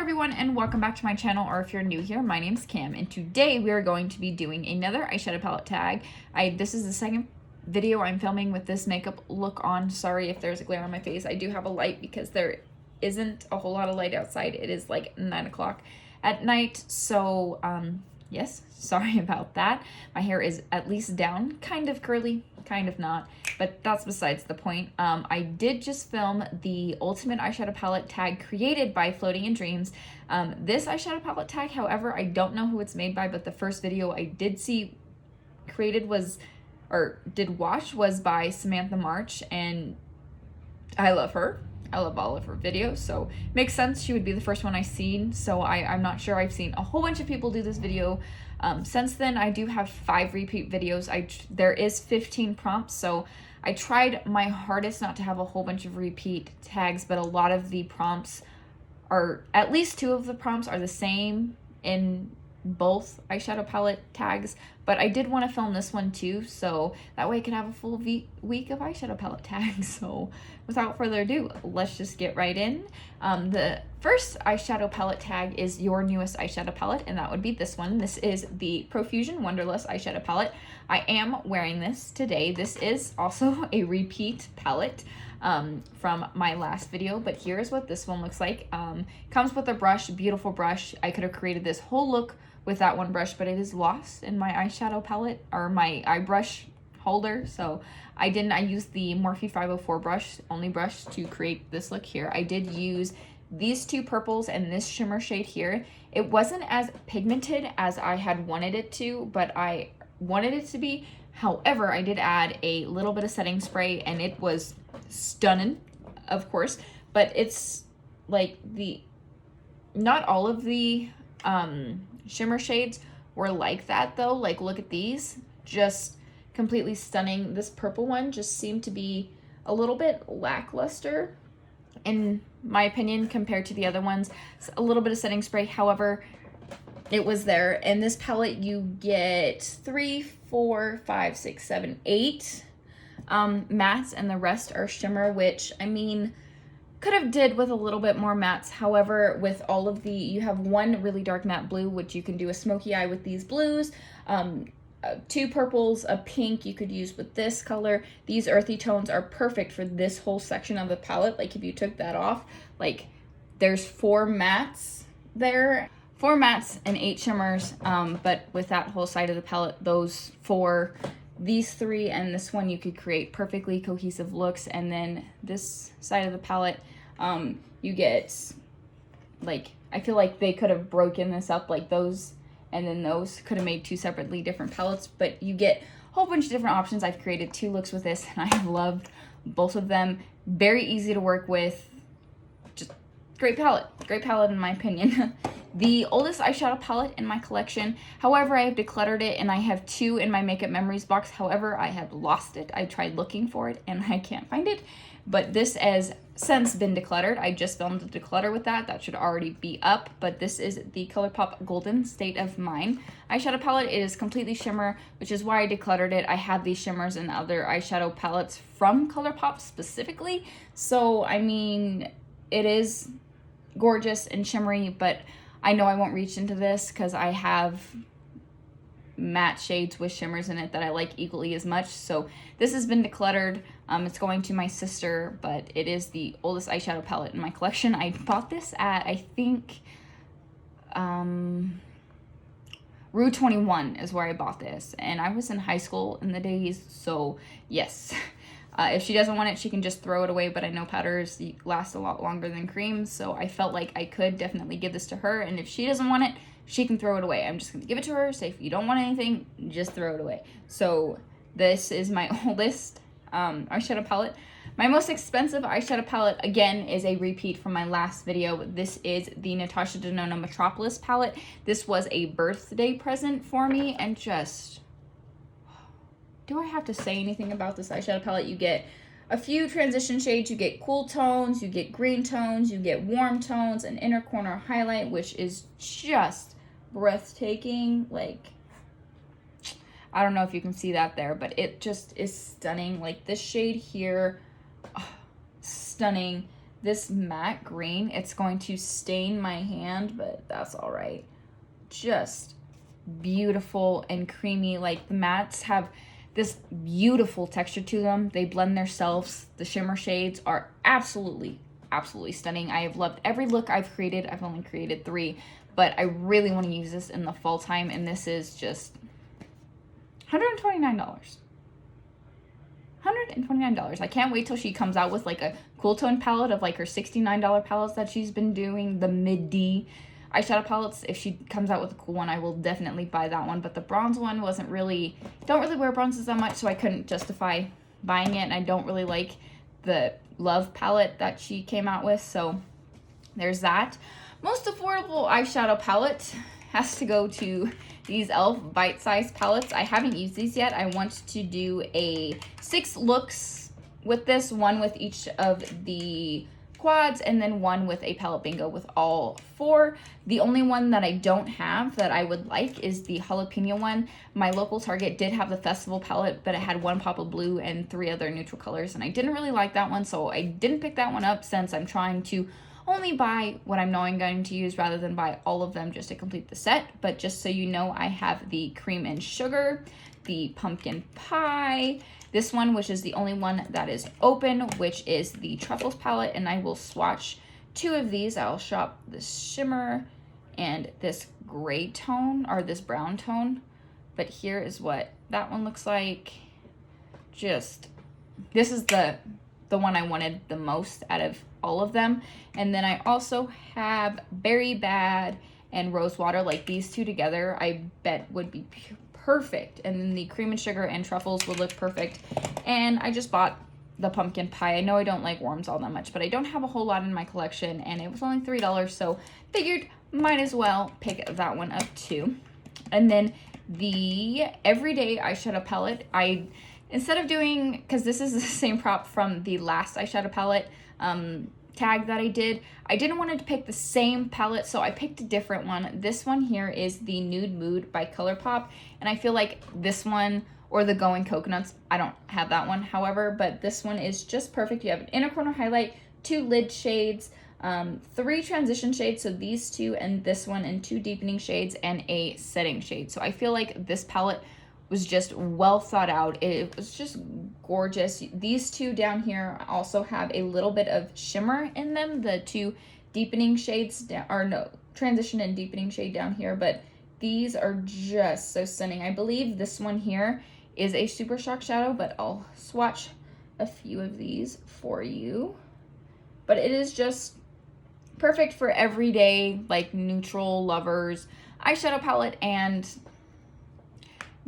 everyone and welcome back to my channel, or if you're new here, my name's Cam and today we are going to be doing another eyeshadow palette tag. This is the second video I'm filming with this makeup look on. Sorry if there's a glare on my face. I do have a light because there isn't a whole lot of light outside. It is like 9 o'clock at night, so yes, sorry about that. My hair is at least down, kind of curly, kind of not, but that's besides the point. I did just film the ultimate eyeshadow palette tag created by Floating in Dreams. This eyeshadow palette tag, however, I don't know who it's made by, but the first video I did see created was, or did watch, was by Samantha March, and I love her. I love all of her videos, so makes sense she would be the first one I've seen. So I'm not sure I've seen a whole bunch of people do this video. Since then, I do have 5 repeat videos. There is 15 prompts, so I tried my hardest not to have a whole bunch of repeat tags, but a lot of the prompts are, at least 2 of the prompts are the same in both eyeshadow palette tags, but I did want to film this one too, so that way I can have a full week of eyeshadow palette tags. So without further ado, let's just get right in. The first eyeshadow palette tag is your newest eyeshadow palette, and that would be this one. This is the Profusion Wonderlust eyeshadow palette. I am wearing this today. This is also a repeat palette from my last video, but here's what this one looks like. Comes with a brush, beautiful brush. I could have created this whole look with that one brush, but it is lost in my eyeshadow palette, or my eye brush holder, so I didn't. I used the Morphe 504 brush, only brush, to create this look here. I did use these 2 purples and this shimmer shade here. It wasn't as pigmented as I had wanted it to, but I wanted it to be. However, I did add a little bit of setting spray and it was stunning, of course, but it's like not all of the shimmer shades were like that though. Like, look at these, just completely stunning. This purple one just seemed to be a little bit lackluster in my opinion compared to the other ones. It's a little bit of setting spray, however, it was there. In this palette you get 3, 4, 5, 6, 7, 8 mattes, and the rest are shimmer, which I mean could have did with a little bit more mattes. However, with all of the, you have 1 really dark matte blue, which you can do a smoky eye with these blues, 2 purples, a pink you could use with this color. These earthy tones are perfect for this whole section of the palette. Like, if you took that off, like, there's 4 mattes there, 4 mattes and 8 shimmers, but with that whole side of the palette, those 4, these 3 and this one, you could create perfectly cohesive looks. And then this side of the palette, you get, like, I feel like they could have broken this up, like those and then those could have made 2 separately different palettes, but you get a whole bunch of different options. I've created 2 looks with this and I have loved both of them. Very easy to work with, just great palette in my opinion. The oldest eyeshadow palette in my collection, however, I have decluttered it and I have 2 in my makeup memories box. However, I have lost it. I tried looking for it and I can't find it, but this has since been decluttered. I just filmed a declutter with that. That should already be up, but this is the ColourPop Golden State of Mind eyeshadow palette. It is completely shimmer, which is why I decluttered it. I have these shimmers in other eyeshadow palettes from ColourPop specifically, so I mean, it is gorgeous and shimmery, but I know I won't reach into this because I have matte shades with shimmers in it that I like equally as much. So this has been decluttered. It's going to my sister, but it is the oldest eyeshadow palette in my collection. I bought this at, I think, Rue 21 is where I bought this. And I was in high school in the days, so yes. If she doesn't want it, she can just throw it away, but I know powders last a lot longer than creams, so I felt like I could definitely give this to her, and if she doesn't want it, she can throw it away. I'm just going to give it to her, say if you don't want anything, just throw it away. So this is my oldest eyeshadow palette. My most expensive eyeshadow palette, again, is a repeat from my last video. This is the Natasha Denona Metropolis palette. This was a birthday present for me, and just... do I have to say anything about this eyeshadow palette? You get a few transition shades, you get cool tones, you get green tones, you get warm tones, an inner corner highlight, which is just breathtaking. Like, I don't know if you can see that there, but it just is stunning. Like, this shade here, oh, stunning. this matte green. It's going to stain my hand, but that's all right. Just beautiful and creamy. Like, the mattes have this beautiful texture to them. They blend themselves. The shimmer shades are absolutely stunning. I have loved every look I've created. I've only created 3, but I really want to use this in the fall time, and this is just $129. $129. I can't wait till she comes out with like a cool tone palette of like her $69 palettes that she's been doing, the mid-D eyeshadow palettes. If she comes out with a cool one, I will definitely buy that one. But the bronze one wasn't really, don't really wear bronzes that much, so I couldn't justify buying it. And I don't really like the Love palette that she came out with, so there's that. Most affordable eyeshadow palette has to go to these e.l.f. bite-sized palettes. I haven't used these yet. I want to do a 6 looks with this, one with each of the quads, and then one with a palette bingo with all 4. The only one that I don't have that I would like is the jalapeno one. My local Target did have the festival palette, but it had 1 pop of blue and 3 other neutral colors, and I didn't really like that one, so I didn't pick that one up, since I'm trying to only buy what I know I'm going to use rather than buy all of them just to complete the set. But just so you know, I have the cream and sugar, the pumpkin pie, this one, which is the only one that is open, which is the truffles palette, and I will swatch 2 of these. I'll shop this shimmer and this gray tone, or this brown tone. But here is what that one looks like. Just, this is the one I wanted the most out of all of them. And then I also have Berry Bad and Rose Water. Like, these 2 together, I bet would be perfect. And then the cream and sugar and truffles would look perfect. And I just bought the pumpkin pie. I know I don't like worms all that much, but I don't have a whole lot in my collection, and it was only $3, so figured might as well pick that one up too. And then the everyday eyeshadow palette, instead of doing, because this is the same prop from the last eyeshadow palette tag that I didn't want to pick the same palette, so I picked a different one. This one here is the Nude Mood by ColourPop, and I feel like this one, or the Going Coconuts, I don't have that one, however, but this one is just perfect. You have an inner corner highlight, 2 lid shades, 3 transition shades, so these 2 and this one, and 2 deepening shades and a setting shade. So I feel like this palette was just well thought out. It was just gorgeous. These 2 down here also have a little bit of shimmer in them, the 2 deepening shades, transition and deepening shade down here, but these are just so stunning. I believe this one here is a Super Shock shadow, but I'll swatch a few of these for you. But it is just perfect for everyday, like, neutral lovers eyeshadow palette, and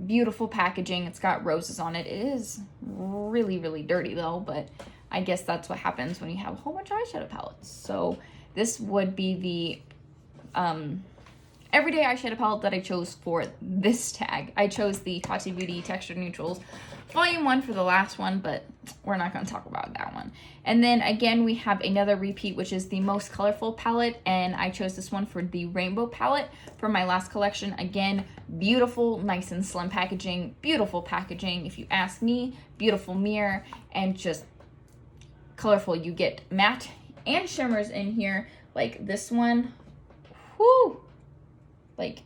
beautiful packaging. It's got roses on it. It is really, really dirty though, but I guess that's what happens when you have a whole bunch of eyeshadow palettes. So this would be the everyday eyeshadow palette that I chose for this tag. I chose the Tati Beauty Texture Neutrals Volume 1 for the last one, but we're not going to talk about that one. And then again, we have another repeat, which is the Most Colorful palette, and I chose this one for the Rainbow palette for my last collection. Again, beautiful, nice and slim packaging, beautiful packaging if you ask me, beautiful mirror, and just colorful. You get matte and shimmers in here, like this one. Whoo! Like,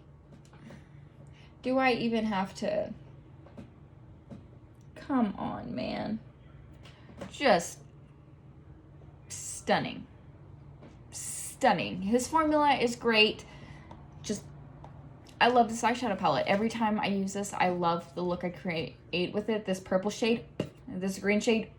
do I even have to? Come on, man. Just stunning. Stunning. His formula is great. Just, I love this eyeshadow palette. Every time I use this, I love the look I create with it. This purple shade, this green shade,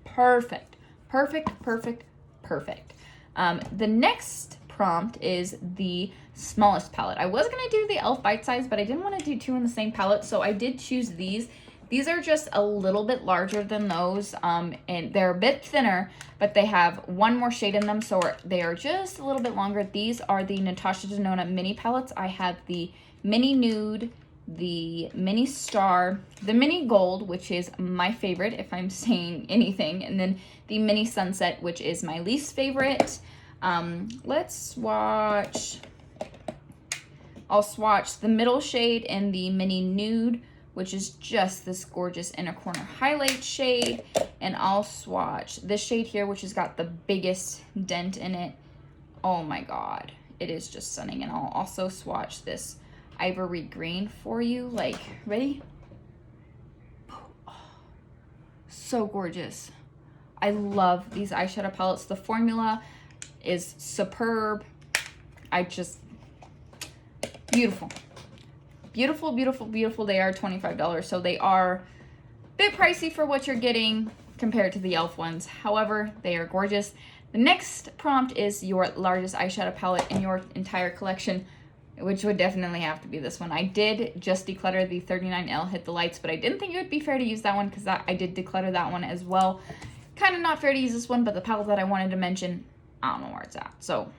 perfect. Perfect, perfect, perfect. The next prompt is the smallest palette. I was going to do the e.l.f. bite size, but I didn't want to do 2 in the same palette, so I did choose these. These are just a little bit larger than those, and they're a bit thinner, but they have 1 more shade in them, so they are just a little bit longer. These are the Natasha Denona mini palettes. I have the Mini Nude, the Mini Star, the Mini Gold, which is my favorite if I'm saying anything, and then the Mini Sunset, which is my least favorite. Let's swatch. I'll swatch the middle shade and the Mini Nude, which is just this gorgeous inner corner highlight shade. and I'll swatch this shade here, which has got the biggest dent in it. Oh my God, it is just stunning. And I'll also swatch this ivory green for you. Like, ready? Oh, so gorgeous. I love these eyeshadow palettes. The formula is superb. Beautiful. Beautiful, beautiful, beautiful. They are $25, so they are a bit pricey for what you're getting compared to the e.l.f. ones. However, they are gorgeous. The next prompt is your largest eyeshadow palette in your entire collection, which would definitely have to be this one. I did just declutter the 39L Hit the Lights, but I didn't think it would be fair to use that one because I did declutter that one as well. Kind of not fair to use this one, but the palette that I wanted to mention, I don't know where it's at. So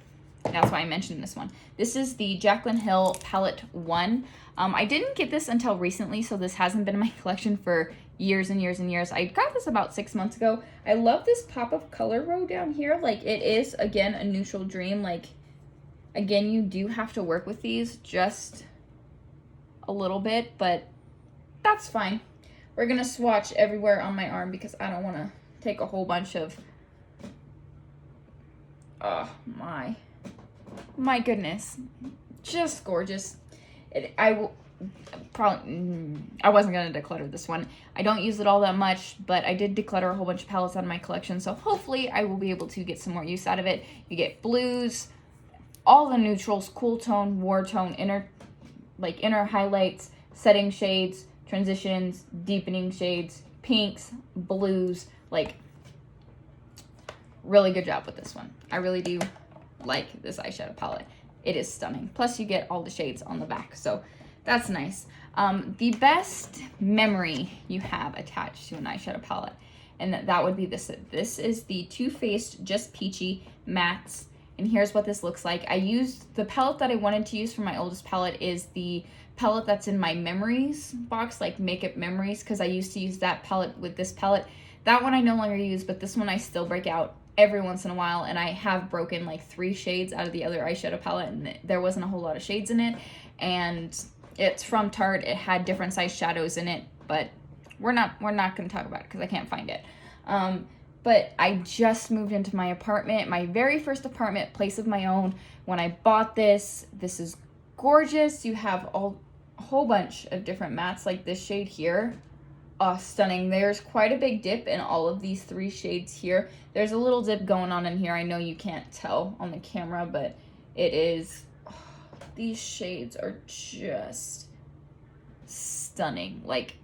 that's why I mentioned this one. This is the Jaclyn Hill Palette 1. I didn't get this until recently, so this hasn't been in my collection for years and years and years. I got this about 6 months ago. I love this pop of color row down here. Like, it is, again, a neutral dream. Like, again, you do have to work with these just a little bit, but that's fine. We're going to swatch everywhere on my arm because I don't want to take a whole bunch of... Oh, my goodness. Just gorgeous. I wasn't going to declutter this one. I don't use it all that much, but I did declutter a whole bunch of palettes out of my collection, so hopefully I will be able to get some more use out of it. You get blues, all the neutrals, cool tone, war tone, inner highlights, setting shades, transitions, deepening shades, pinks, blues. Like, really good job with this one. I really do like this eyeshadow palette. It is stunning. Plus you get all the shades on the back, so that's nice. The best memory you have attached to an eyeshadow palette, and that would be this. This is the Too Faced Just Peachy Mattes, and here's what this looks like. I used the palette that I wanted to use for my oldest palette is the palette that's in my memories box, like Makeup Memories, because I used to use that palette with this palette. That one I no longer use, but this one I still break out every once in a while, and I have broken like 3 shades out of the other eyeshadow palette, and there wasn't a whole lot of shades in it, and it's from Tarte. It had different size shadows in it, but we're not going to talk about it because I can't find it. But I just moved into my apartment, my very first apartment, place of my own. When I bought this is gorgeous. You have a whole bunch of different mattes, like this shade here. Oh, stunning. There's quite a big dip in all of these 3 shades here. There's a little dip going on in here. I know you can't tell on the camera, but it is... Oh, these shades are just stunning. Like,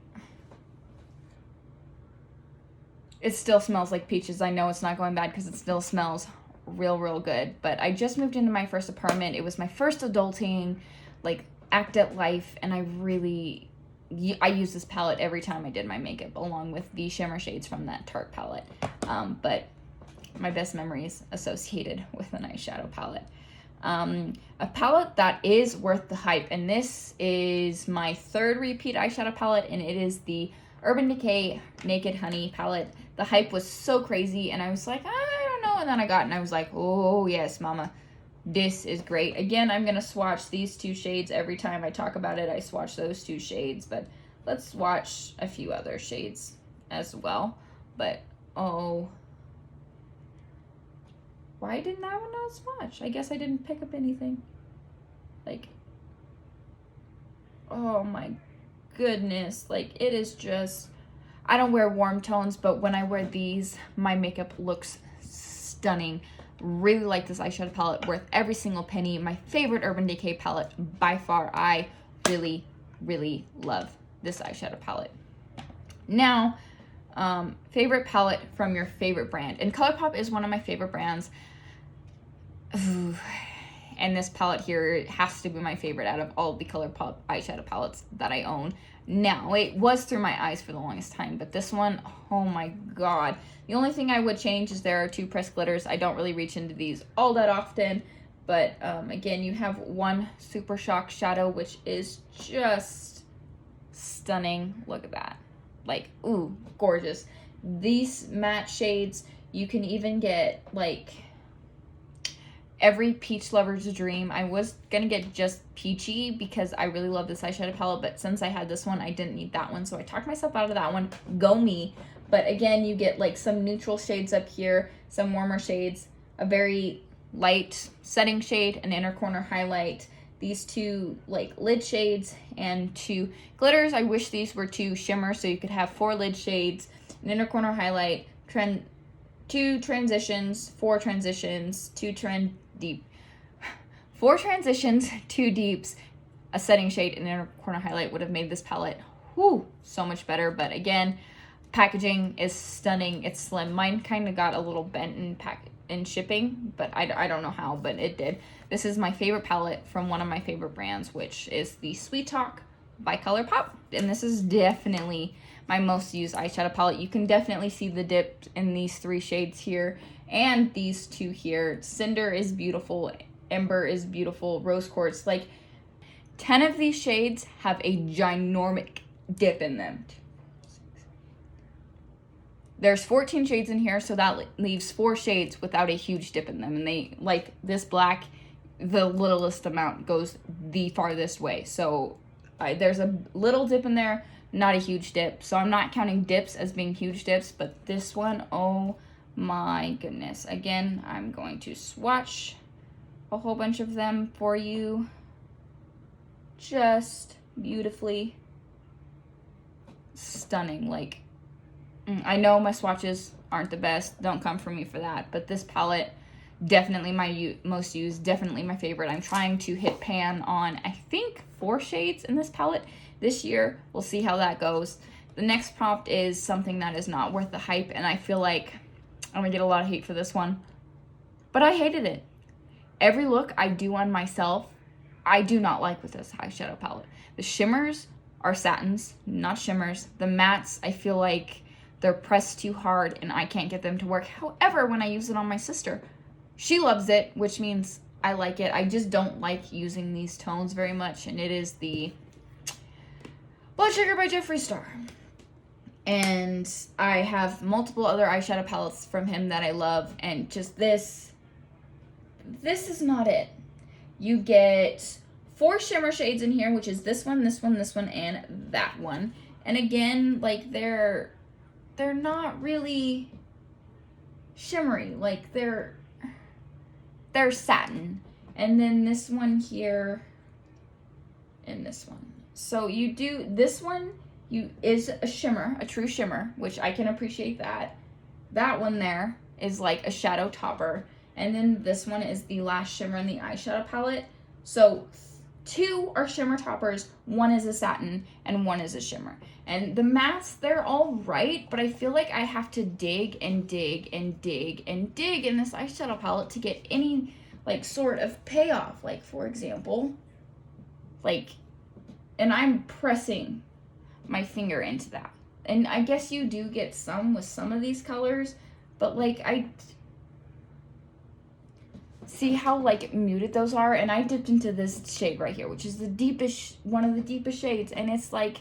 it still smells like peaches. I know it's not going bad because it still smells real good. But I just moved into my first apartment. It was my first adulting, like, act at life, and I used this palette every time I did my makeup, along with the shimmer shades from that Tarte palette. But my best memories associated with an eyeshadow palette. A palette that is worth the hype, and this is my 3rd repeat eyeshadow palette, and it is the Urban Decay Naked Honey palette. The hype was so crazy, and I was like, I don't know, and then I got it, and I was like, oh yes, mama. This is great. Again, I'm going to swatch these 2 shades every time I talk about it. I swatch those 2 shades, but let's swatch a few other shades as well. But, oh, why didn't that one not swatch? I guess I didn't pick up anything. Like, oh my goodness. Like, it is just, I don't wear warm tones, but when I wear these, my makeup looks stunning. Really like this eyeshadow palette, worth every single penny. My favorite Urban Decay palette by far. I really love this eyeshadow palette. Now, favorite palette from your favorite brand, and ColourPop is one of my favorite brands. Ooh. And this palette here has to be my favorite out of all the ColourPop eyeshadow palettes that I own. Now, it was through my eyes for the longest time, but this one, oh my god. The only thing I would change is there are 2 pressed glitters. I don't really reach into these all that often, but again, you have one Super Shock shadow, which is just stunning. Look at that. Like, ooh, gorgeous. These matte shades, you can even get, like, every peach lover's dream. I was gonna get just peachy because I really love this eyeshadow palette, but since I had this one, I didn't need that one, so I talked myself out of that one. Go me. But again, you get like some neutral shades up here, some warmer shades, a very light setting shade, an inner corner highlight, these two like lid shades, and 2 glitters. I wish these were 2 shimmers so you could have 4 lid shades, an inner corner highlight, 2 transitions, 4 transitions, 2 deep, 4 transitions, 2 deeps, a setting shade, and an inner corner highlight would have made this palette so much better. But again, packaging is stunning. It's slim. Mine kind of got a little bent in shipping, but I don't know how, but it did. This is my favorite palette from one of my favorite brands, which is the Sweet Talk by ColourPop, and this is definitely my most used eyeshadow palette. You can definitely see the dip in these 3 shades here and these 2 here. Cinder is beautiful, Ember is beautiful, Rose Quartz. Like 10 of these shades have a ginormic dip in them. There's 14 shades in here, so that leaves 4 shades without a huge dip in them. And they, like this black, the littlest amount goes the farthest way. So there's a little dip in there, not a huge dip. So I'm not counting dips as being huge dips, but this one, oh my goodness. Again, I'm going to swatch a whole bunch of them for you. Just beautifully stunning. Like, I know my swatches aren't the best. Don't come for me for that. But this palette, definitely my most used, definitely my favorite. I'm trying to hit pan on, I think, 4 shades in this palette this year. We'll see how that goes. The next prompt is something that is not worth the hype, and I feel like I'm gonna get a lot of hate for this one. But I hated it. Every look I do on myself, I do not like with this eyeshadow palette. The shimmers are satins, not shimmers. The mattes, I feel like they're pressed too hard and I can't get them to work. However, when I use it on my sister, she loves it, which means I like it. I just don't like using these tones very much, and it is the Blood Sugar by Jeffree Star. And I have multiple other eyeshadow palettes from him that I love, and just this is not it. You get 4 shimmer shades in here, which is this one, this one, this one, and that one. And again, like they're not really shimmery. Like they're satin. And then this one here and this one. So you do this one is a shimmer, a true shimmer, which I can appreciate that. That one there is like a shadow topper. And then this one is the last shimmer in the eyeshadow palette. So 2 are shimmer toppers, 1 is a satin, and 1 is a shimmer. And the mattes, they're all right, but I feel like I have to dig and dig and dig and dig in this eyeshadow palette to get any like sort of payoff. Like for example, like, and I'm pressing my finger into that. And I guess you do get some with some of these colors, but like I see how like muted those are, and I dipped into this shade right here, which is the deepest, one of the deepest shades, and it's like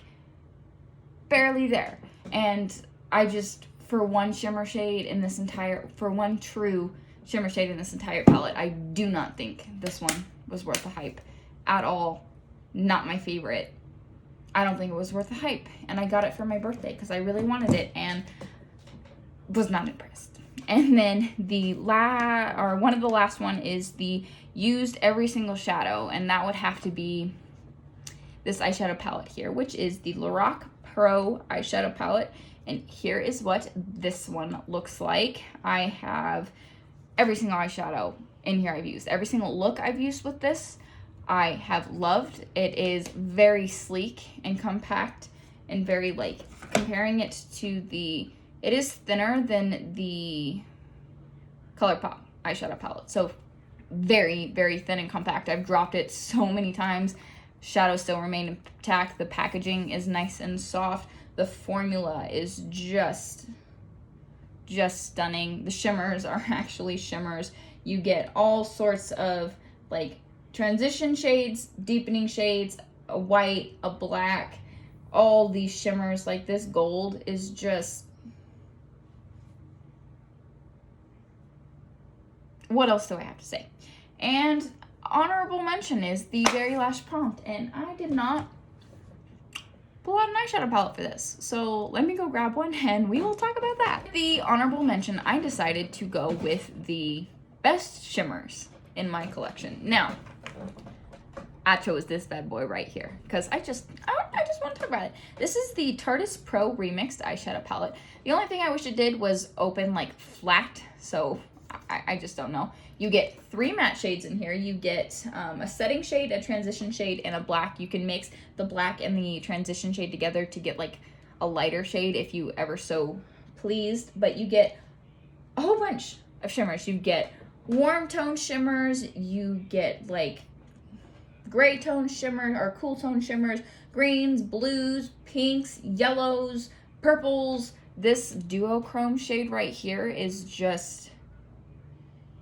barely there. And I just, for one shimmer shade in this entire, for one true shimmer shade in this entire palette, I do not think this one was worth the hype at all. Not my favorite. I don't think it was worth the hype, and I got it for my birthday because I really wanted it and was not impressed. And then the one of the last one is the used every single shadow, and that would have to be this eyeshadow palette here, which is the Lorac Pro eyeshadow palette. And here is what this one looks like. I have every single eyeshadow in here I've used. Every single look I've used with this, I have loved. It is very sleek and compact and very like, comparing it to the, it is thinner than the ColourPop eyeshadow palette. So very, very thin and compact. I've dropped it so many times. Shadows still remain intact. The packaging is nice and soft. The formula is just stunning. The shimmers are actually shimmers. You get all sorts of like transition shades, deepening shades, a white, a black, all these shimmers. Like this gold is just, what else do I have to say? And honorable mention is the very last prompt, and I did not pull out an eyeshadow palette for this. So let me go grab one and we will talk about that. The honorable mention, I decided to go with the best shimmers in my collection. Now, I chose this bad boy right here because I just want to talk about it. This is the Tarteist Pro Remixed eyeshadow palette. The only thing I wish it did was open like flat, so I just don't know. You get 3 matte shades in here. You get a setting shade, a transition shade, and a black. You can mix the black and the transition shade together to get like a lighter shade if you ever so pleased. But you get a whole bunch of shimmers. You get warm tone shimmers. You get like gray tone shimmer or cool tone shimmers, greens, blues, pinks, yellows, purples. This duochrome shade right here is just,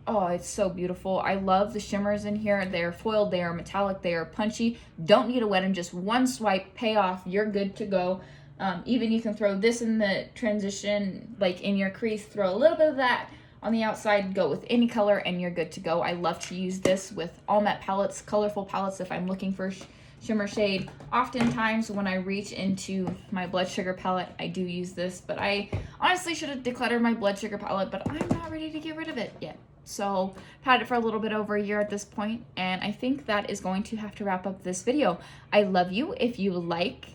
oh, it's so beautiful. I love the shimmers in here. They're foiled, they are metallic, they are punchy. Don't need to wet them, just one swipe, pay off, you're good to go. Even you can throw this in the transition, like in your crease, throw a little bit of that on the outside, go with any color, and you're good to go. I love to use this with all matte palettes, colorful palettes if I'm looking for shimmer shade. Oftentimes when I reach into my blood sugar palette, I do use this, but I honestly should have decluttered my blood sugar palette, but I'm not ready to get rid of it yet. So I've had it for a little bit over a year at this point, and I think that is going to have to wrap up this video. I love you. If you like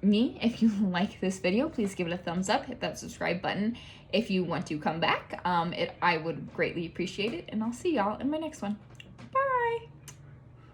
if you like this video, please give it a thumbs up, hit that subscribe button. If you want to come back, I would greatly appreciate it, and I'll see y'all in my next one.